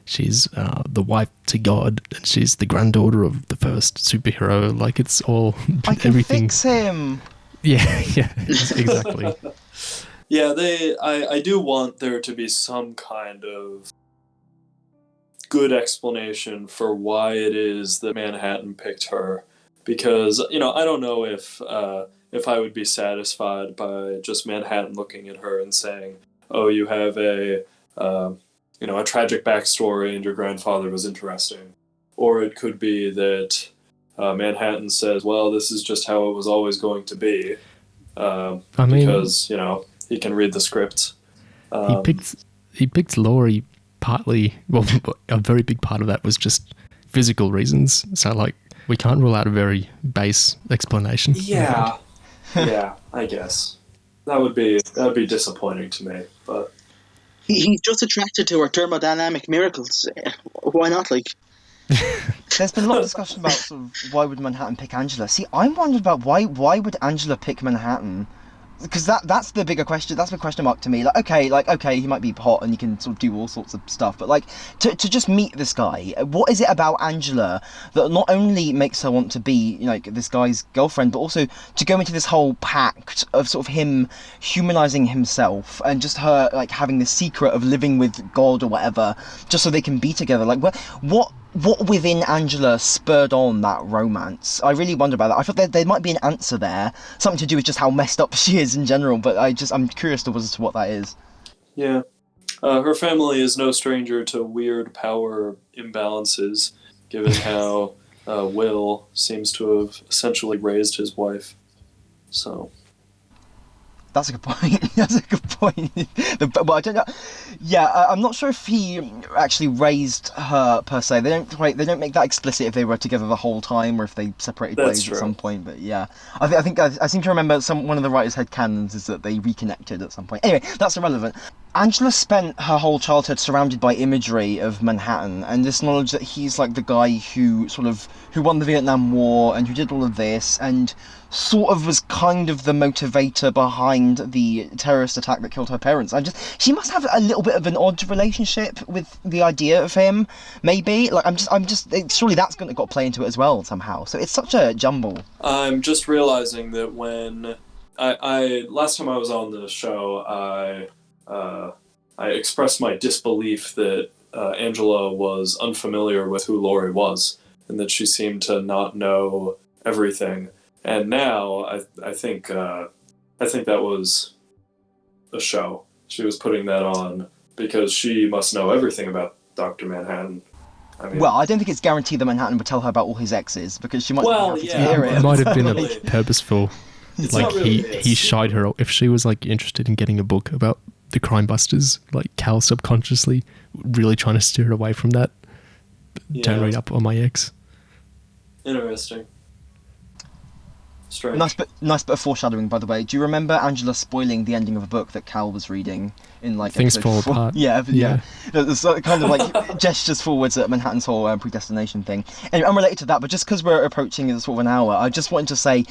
she's the wife to God and she's the granddaughter of the first superhero. It's all I can everything. Fix him. Yeah, exactly. Yeah, I do want there to be some kind of good explanation for why it is that Manhattan picked her, because I don't know if I would be satisfied by just Manhattan looking at her and saying, "Oh, you have a tragic backstory and your grandfather was interesting," or it could be that Manhattan says, "Well, this is just how it was always going to be," because he can read the script. He picked Laurie partly. Well, a very big part of that was just physical reasons. So, like, we can't rule out a very base explanation. Yeah, I guess that would be disappointing to me, but he's just attracted to her thermodynamic miracles. Why not? Like, there's been a lot of discussion about sort of why would Manhattan pick Angela. See, I'm wondering about why would Angela pick Manhattan? Because that's the bigger question. That's the question mark to me. Okay, he might be hot and he can sort of do all sorts of stuff, but like to just meet this guy, what is it about Angela that not only makes her want to be this guy's girlfriend, but also to go into this whole pact of sort of him humanizing himself and just her like having the secret of living with God or whatever, just so they can be together. Like what within Angela spurred on that romance? I really wonder about that. I thought there might be an answer there, something to do with just how messed up she is in general, but I'm curious as to what that is. Yeah. Her family is no stranger to weird power imbalances, given how Will seems to have essentially raised his wife. So... That's a good point. That's a good point. But I don't know. Yeah, I'm not sure if he actually raised her per se. They don't make that explicit if they were together the whole time or if they separated ways at some point. But yeah, I think I seem to remember one of the writers' headcanons is that they reconnected at some point. Anyway, that's irrelevant. Angela spent her whole childhood surrounded by imagery of Manhattan and this knowledge that he's like the guy who won the Vietnam War and who did all of this and sort of was kind of the motivator behind the terrorist attack that killed her parents. She must have a little bit of an odd relationship with the idea of him, maybe. Like surely that's got to play into it as well somehow. So it's such a jumble. I'm just realizing that when I last time I was on the show, I expressed my disbelief that Angela was unfamiliar with who Laurie was and that she seemed to not know everything. And now I think that was a show. She was putting that on because she must know everything about Dr. Manhattan. I don't think it's guaranteed that Manhattan would tell her about all his exes because she might be happy to hear it. It might have been a purposeful. Like he shied her. If she was like interested in getting a book about the crime busters, like Cal subconsciously really trying to steer her away from that. Don't read up on my ex. Interesting. Strange. Nice bit of foreshadowing, by the way. Do you remember Angela spoiling the ending of a book that Cal was reading in like Things Fall Apart? Yeah. There's kind of like gestures forwards at Manhattan's whole predestination thing. Anyway, unrelated to that, but just because we're approaching sort of an hour, I just wanted to say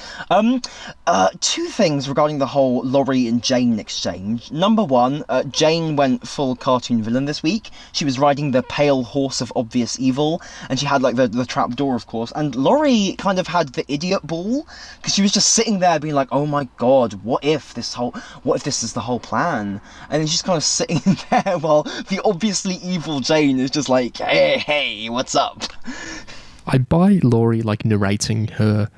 two things regarding the whole Laurie and Jane exchange. Number one, Jane went full cartoon villain this week. She was riding the pale horse of obvious evil, and she had like the trap door, of course. And Laurie kind of had the idiot ball because she was just sitting there being like, oh my god, what if this is the whole plan? And then she's kind of sitting there while the obviously evil Jane is just like, hey, what's up? I buy Laurie like narrating her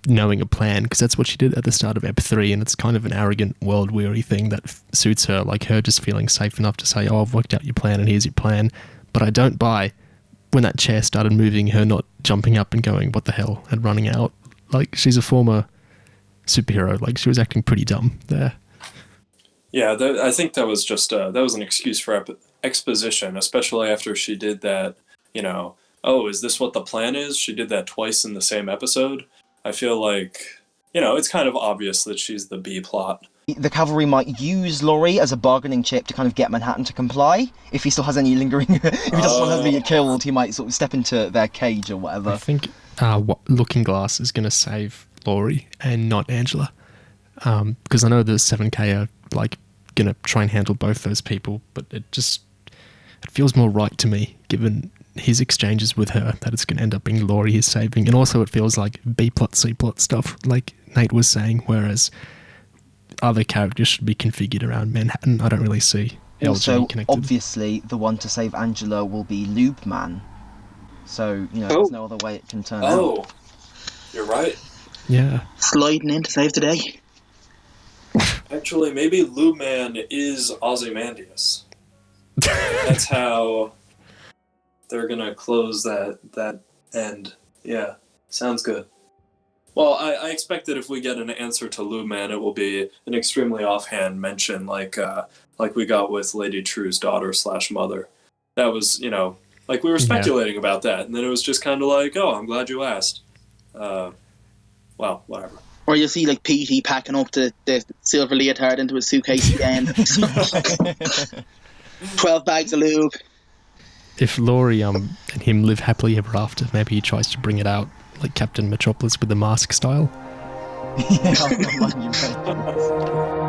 knowing a plan, because that's what she did at the start of Ep7, and it's kind of an arrogant, world-weary thing that suits her, like her just feeling safe enough to say, oh, I've worked out your plan and here's your plan. But I don't buy when that chair started moving, her not jumping up and going, what the hell, and running out. Like, she's a former superhero. Like, she was acting pretty dumb there. Yeah, I think that was just that was an excuse for exposition, especially after she did that, oh, is this what the plan is? She did that twice in the same episode. I feel like, it's kind of obvious that she's the B plot. The cavalry might use Laurie as a bargaining chip to kind of get Manhattan to comply. If he still has any lingering, if he doesn't want to be killed, he might sort of step into their cage or whatever. I think Looking Glass is going to save Laurie and not Angela. Because I know the 7K are like going to try and handle both those people, but it feels more right to me, given his exchanges with her, that it's going to end up being Laurie he's saving. And also it feels like B plot, C plot stuff, like Nate was saying, whereas other characters should be configured around Manhattan. I don't really see Also, connected. obviously, the one to save Angela will be Lube Man. So, there's no other way it can turn out. Oh, you're right. Yeah. Sliding in to save the day. Actually, maybe Lube Man is Ozymandias. That's how they're gonna close that end. Yeah, sounds good. Well, I expect that if we get an answer to Lube Man, it will be an extremely offhand mention, like we got with Lady True's daughter / mother. That was, like we were speculating about that, and then it was just kind of like, oh, I'm glad you asked. Well, whatever. Or you'll see like Petey packing up the silver leotard into his suitcase again. 12 bags of lube. If Laurie and him live happily ever after, maybe he tries to bring it out like Captain Metropolis with the mask style. Yeah, I don't mind you mentioning this.